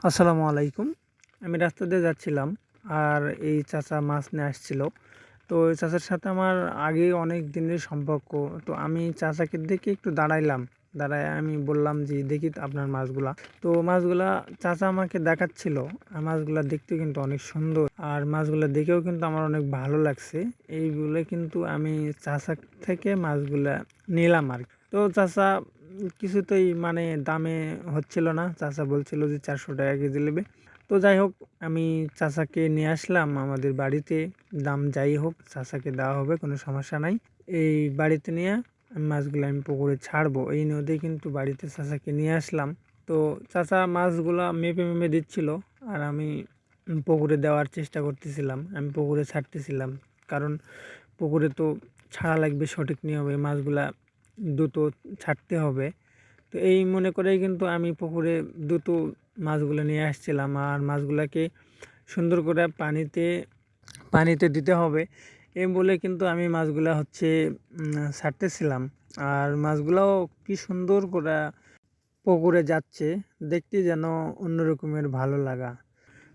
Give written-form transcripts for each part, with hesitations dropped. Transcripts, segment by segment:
আসসালামু আলাইকুম। আমি রাস্তা দিয়ে যাচ্ছিলাম আর এই চাচা মাছ নিয়ে আসছিল। তো ওই চাচার সাথে আমার আগে অনেক দিনের সম্পর্ক। তো আমি চাচাকে দেখে একটু দাঁড়াইলাম। দাঁড়ায় আমি বললাম যে, "দেখি তো আপনার মাছগুলা।" তো মাছগুলা চাচা আমাকে দেখাচ্ছিল। আর মাছগুলা দেখতেও কিন্তু অনেক সুন্দর। আর মাছগুলা দেখেও কিন্তু আমার অনেক ভালো লাগছে। এই বলে কিন্তু আমি চাচার থেকে মাছগুলা নিলাম আরকি। তো চাচা কিছুতেই মানে দামে হচ্ছিল না। চাচা বলছিল যে 400 টাকা কেজি নেবে। তো যাই হোক, আমি চাচাকে নিয়ে আসলাম আমাদের বাড়িতে। দাম যাই হোক চাচাকে দেওয়া হবে, কোনো সমস্যা নাই। এই বাড়িতে নিয়ে মাছগুলো আমি পুকুরে ছাড়বো এই নদী কিন্তু বাড়িতে চাচাকে নিয়ে আসলাম। তো চাচা মাছগুলা মেপে মেপে দিচ্ছিল আর আমি পুকুরে দেওয়ার চেষ্টা করতেছিলাম। আমি পুকুরে ছাড়তেছিলাম, কারণ পুকুরে তো ছাড়া লাগবে সঠিক নিয়মে, মাছগুলা দ্রুত ছাড়তে হবে। তো এই মনে করেই কিন্তু আমি পুকুরে দ্রুত মাছগুলো নিয়ে আসছিলাম। আর মাছগুলাকে সুন্দর করে পানিতে দিতে হবে এই বলে কিন্তু আমি মাছগুলা ছাড়তেছিলাম। আর মাছগুলাও কি সুন্দর করে পুকুরে যাচ্ছে, দেখতে যেন অন্য রকমের ভালো লাগা।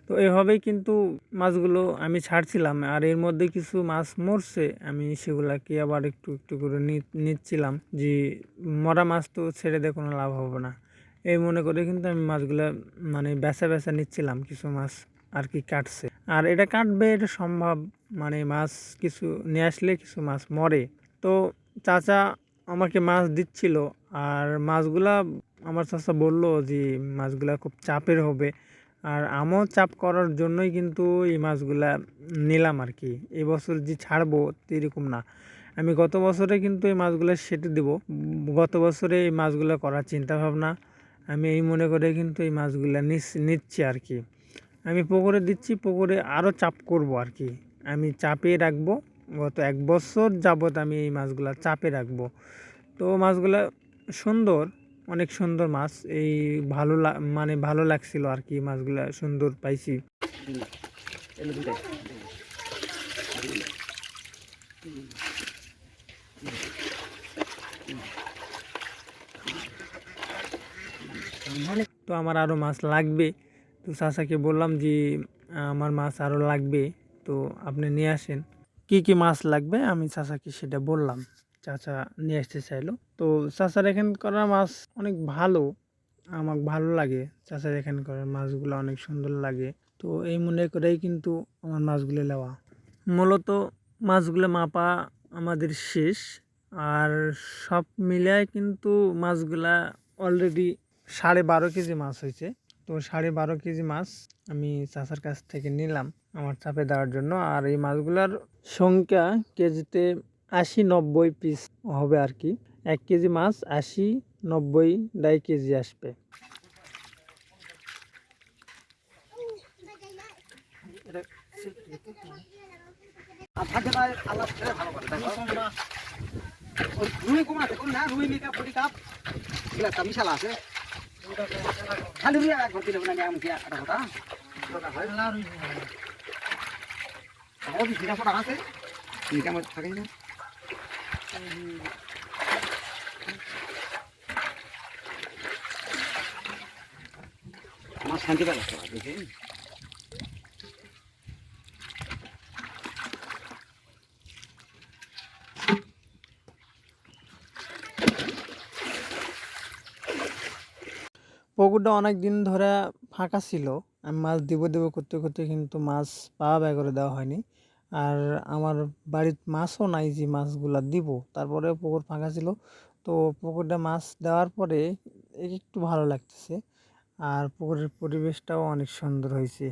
তো এভাবেই কিন্তু মাছগুলো আমি ছাড়ছিলাম। আর এর মধ্যে কিছু মাছ মরছে, আমি সেগুলাকে আবার একটু একটু করে নিচ্ছিলাম যে মরা মাছ তো ছেড়ে দিয়ে কোনো লাভ হবে না। এই মনে করে কিন্তু আমি মাছগুলা মানে বেছা বেছা নিচ্ছিলাম। কিছু মাছ আর কি কাটছে, আর এটা কাটবে এটা সম্ভব। মানে মাছ কিছু নিয়ে আসলে কিছু মাছ মরে। তো চাচা আমাকে মাছ দিচ্ছিল। আর মাছগুলা আমার চাচা বলল যে মাছগুলা খুব চাপের হবে। আর আমিও চাপ করার জন্যই কিন্তু এই মাছগুলা নিলাম আর কি। এবছর যে ছাড়বো এরকম না, আমি গত বছরে কিন্তু এই মাছগুলো সেটে দেবো। গত বছরে এই মাছগুলো করার চিন্তা ভাবনা আমি এই মনে করে কিন্তু এই মাছগুলো নিচ্ছি আর কি। আমি পুকুরে দিচ্ছি, পুকুরে আরও চাপ করব আর কি। আমি চাপে রাখবো। গত 1 বছর যাবৎ আমি এই মাছগুলা চাপে রাখবো। তো মাছগুলা সুন্দর, অনেক সুন্দর মাছ। এই মানে ভালো লাগছিল আর কি, মাছগুলা সুন্দর পাইছি। তো আমার আরও মাছ লাগবে। তো চাচাকে বললাম যে আমার মাছ আরও লাগবে, তো আপনি নিয়ে আসেন। কি কি মাছ লাগবে আমি চাচাকে সেটা বললাম। চাচা নিয়ে আসতে চাইলো। তো চাচার এখান করা মাছ অনেক ভালো, আমার ভালো লাগে। চাচার এখান করার মাছগুলো অনেক সুন্দর লাগে। তো এই মনে করেই কিন্তু আমার মাছগুলো নেওয়া। মূলত মাছগুলো মাপা আমাদের শেষ। আর সব মিলায় কিন্তু মাছগুলা অলরেডি 12.5 কেজি মাছ হয়েছে। তো 12.5 কেজি মাছ আমি চাচার কাছ থেকে নিলাম আমার চাপে দেওয়ার জন্য। আর এই মাছগুলার সংখ্যা কেজিতে 80-90 পিস হবে আর কি। 1 কেজি মাছ 80-90 2.5 কেজি আসবে। আমার শান্তি পাই লাগতো দেখে। পুকুরটা অনেক দিন ধরে ফাঁকা ছিল। আমি মাছ দিব করতে করতে কিন্তু মাছ পাওয়া বের করে দেওয়া হয়নি। আর আমার বাড়ির মাছও নাই যে মাছগুলা দিব। তারপরে পুকুর ফাঁকা ছিল। তো পুকুরটা মাছ দেওয়ার পরে একটু ভালো লাগতেছে। আর পুকুরের পরিবেশটাও অনেক সুন্দর হয়েছে।